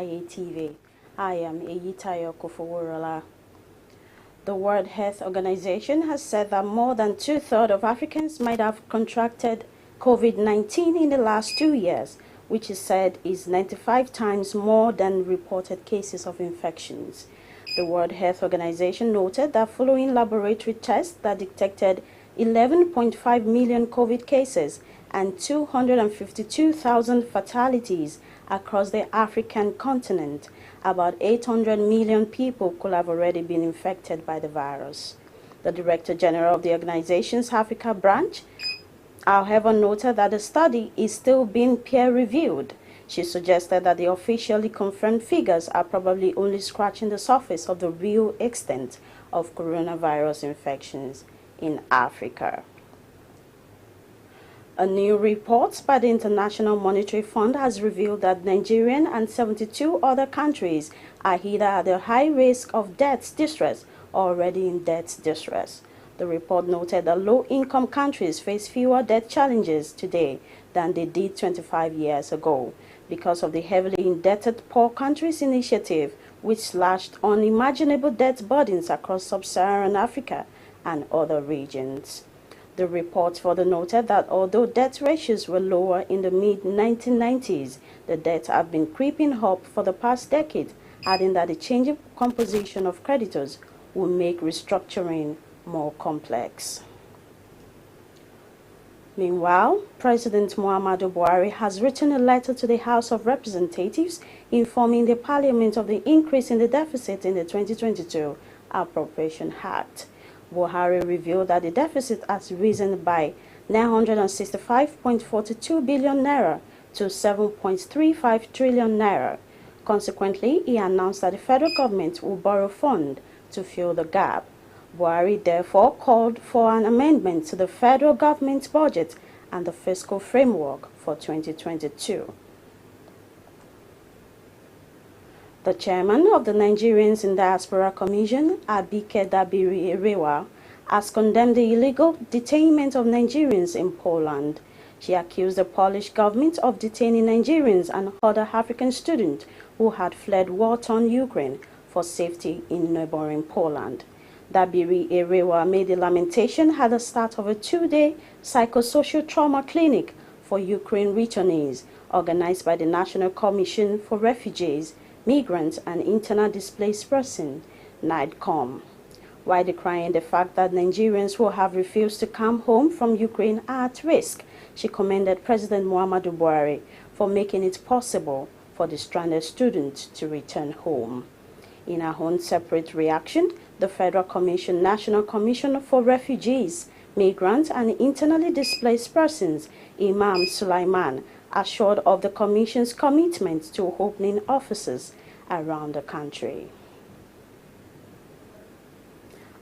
IATV. I am Eyitayo Kofoworola. The World Health Organization has said that more than two-thirds of Africans might have contracted COVID-19 in the last 2 years, which is said is 95 times more than reported cases of infections. The World Health Organization noted that following laboratory tests that detected 11.5 million COVID cases and 252,000 fatalities across the African continent, about 800 million people could have already been infected by the virus. The Director General of the organization's Africa branch, however, noted that the study is still being peer-reviewed. She suggested that the officially confirmed figures are probably only scratching the surface of the real extent of coronavirus infections in Africa. A new report by the International Monetary Fund has revealed that Nigeria and 72 other countries are either at a high risk of debt distress or already in debt distress. The report noted that low-income countries face fewer debt challenges today than they did 25 years ago because of the heavily indebted Poor Countries Initiative, which slashed unimaginable debt burdens across sub-Saharan Africa and other regions. The report further noted that although debt ratios were lower in the mid-1990s, the debts have been creeping up for the past decade, adding that the changing composition of creditors will make restructuring more complex. Meanwhile, President Muhammadu Buhari has written a letter to the House of Representatives informing the Parliament of the increase in the deficit in the 2022 Appropriation Act. Buhari revealed that the deficit has risen by 965.42 billion naira to 7.35 trillion naira. Consequently, he announced that the federal government will borrow funds to fill the gap. Buhari therefore called for an amendment to the federal government budget and the fiscal framework for 2022. The chairman of the Nigerians in Diaspora Commission, Abike Dabiri-Erewa, has condemned the illegal detainment of Nigerians in Poland. She accused the Polish government of detaining Nigerians and other African students who had fled war-torn Ukraine for safety in neighboring Poland. Dabiri-Erewa made the lamentation at the start of a 2-day psychosocial trauma clinic for Ukraine returnees organized by the National Commission for Refugees, Migrants and Internally Displaced Persons, NIDCOM. While decrying the fact that Nigerians who have refused to come home from Ukraine are at risk, she commended President Muhammadu Buhari for making it possible for the stranded students to return home. In her own separate reaction, the Federal Commission National Commission for Refugees, Migrants and Internally Displaced Persons, Imam Sulaiman, assured of the Commission's commitment to opening offices around the country.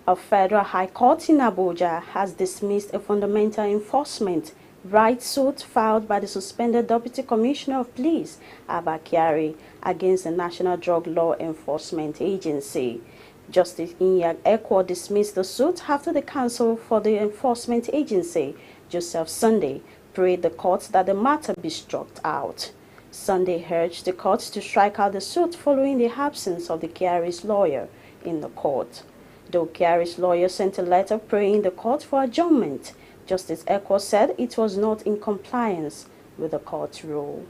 A federal high court in Abuja has dismissed a fundamental enforcement rights suit filed by the suspended Deputy Commissioner of Police, Abba Kyari, against the National Drug Law Enforcement Agency. Justice Inyang Ekwo dismissed the suit after the counsel for the enforcement agency, Joseph Sunday, prayed the court that the matter be struck out. Sunday urged the court to strike out the suit following the absence of the Kyari's lawyer in the court. Though Kyari's lawyer sent a letter praying the court for adjournment, Justice Ekwo said it was not in compliance with the court's rule.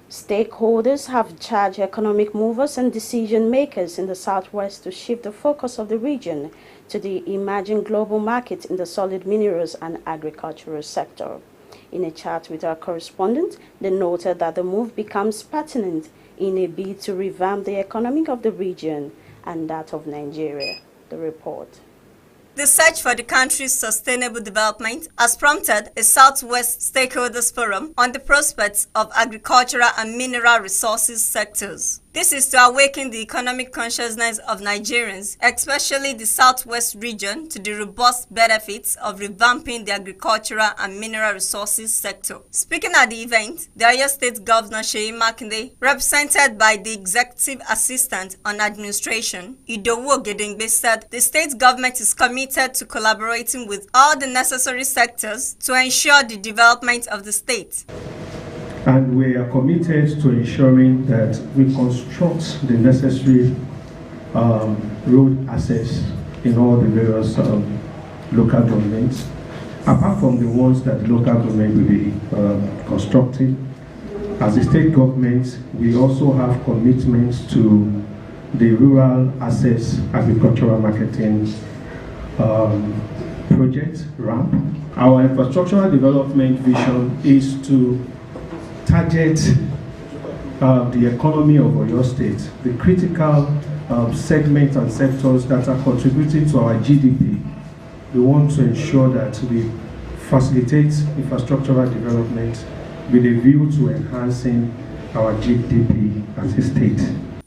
Stakeholders have charged economic movers and decision makers in the Southwest to shift the focus of the region to the emerging global market in the solid minerals and agricultural sector. In a chat with our correspondent, they noted that the move becomes pertinent in a bid to revamp the economy of the region and that of Nigeria. The report. The search for the country's sustainable development has prompted a Southwest Stakeholders Forum on the prospects of agricultural and mineral resources sectors. This is to awaken the economic consciousness of Nigerians, especially the Southwest region, to the robust benefits of revamping the agricultural and mineral resources sector. Speaking at the event, the Oyo State Governor Seyi Makinde, represented by the Executive Assistant on Administration, Idowu Ogedengbe, said the state government is committed to collaborating with all the necessary sectors to ensure the development of the state. And we are committed to ensuring that we construct the necessary road access in all the various local governments, apart from the ones that the local government will be constructing. As a state government, we also have commitments to the rural access agricultural marketing project, RAMP. Our infrastructural development vision is to target the economy of Oyo State, the critical segments and sectors that are contributing to our GDP. We want to ensure that we facilitate infrastructural development with a view to enhancing our GDP as a state.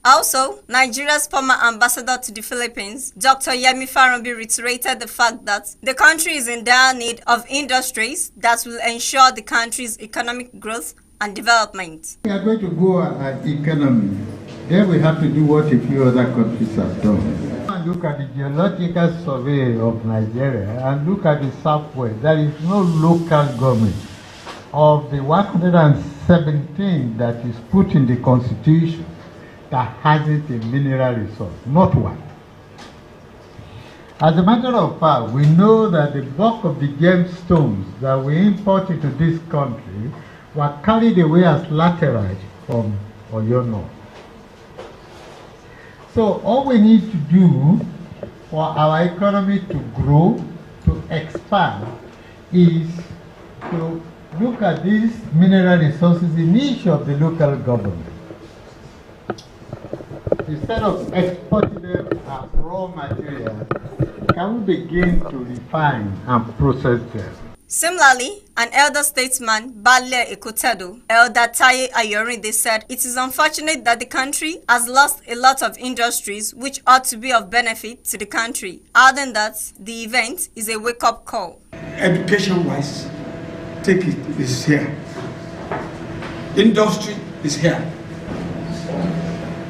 Also, Nigeria's former ambassador to the Philippines, Dr. Yemi Farambi, reiterated the fact that the country is in dire need of industries that will ensure the country's economic growth and development. We are going to go at economy. Then we have to do what a few other countries have done. And look at the geological survey of Nigeria and look at the southwest. There is no local government of the 117 that is put in the constitution that hasn't a mineral resource, not one. As a matter of fact, we know that the bulk of the gemstones that we import into this country were carried away as laterite from Oyo North. So all we need to do for our economy to grow, to expand, is to look at these mineral resources in each of the local governments. Instead of exporting them as raw material, can we begin to refine and process them? Similarly, an elder statesman, Baale Ekotedo, Elder Taye Ayorinde, said it is unfortunate that the country has lost a lot of industries which ought to be of benefit to the country, adding that the event is a wake-up call. Education-wise, take it, is here. Industry is here.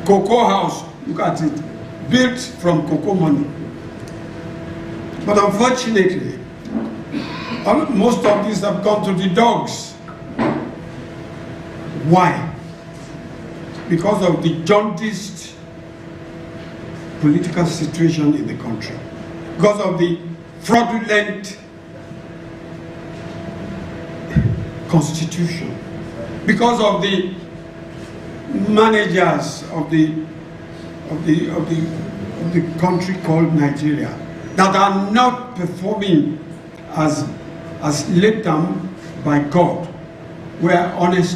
Cocoa house, look at it, built from cocoa money. But unfortunately, most of these have gone to the dogs. Why? Because of the jaundiced political situation in the country. Because of the fraudulent constitution. Because of the managers of the country called Nigeria that are not performing as laid down by God, where honest